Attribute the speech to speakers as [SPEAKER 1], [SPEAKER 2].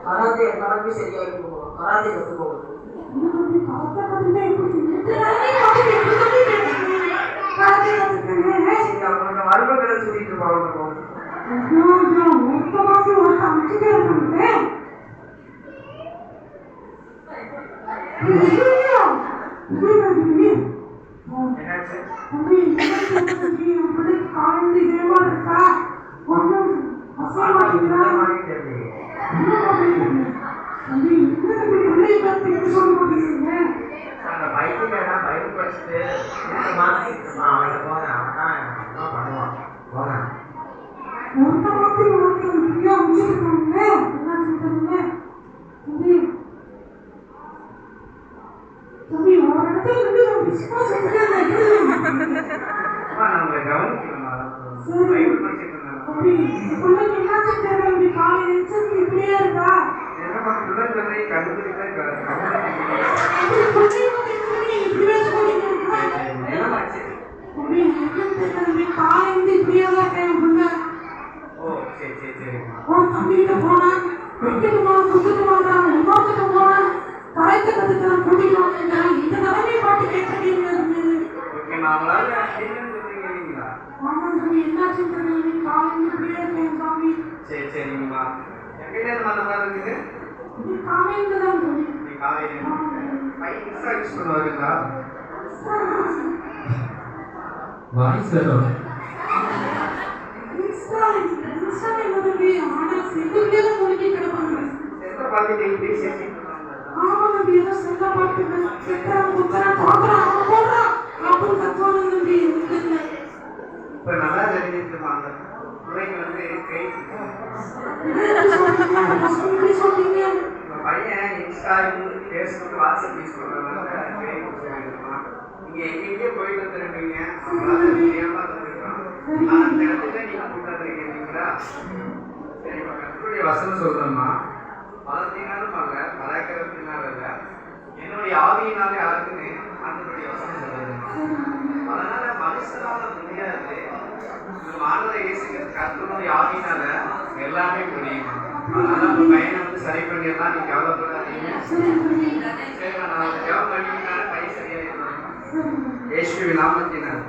[SPEAKER 1] Karate எல்லாருமே சரியாகி போகலாம். கராத்தே கற்றுக்கோங்க. அவங்க வருவங்களை சொல்லிட்டு இருப்பாங்க.
[SPEAKER 2] வசனம் சொல்றோம்மா, பலத்தினாலும் அல்ல, பராக்கிரமத்தினால அல்ல, என்னுடைய ஆவியினாலே யாருக்குன்னு ஆண்டவருடைய வசனம் சொல்றதுமா. அதனால மனுஷனால முடியாது, மாணவரை இயேசுகிறது கர்த்தருடைய ஆவியினால எல்லாமே முடியுமா. அதனால உங்க பையனை வந்து சரி பண்ணிடலாம், நீங்க கவலைப்படாதீங்க. சரிம்மா, நான் ஜெபம் பண்ணினால பையன் சரியாயிருவாங்க. இயேசுவின் நாமத்தினால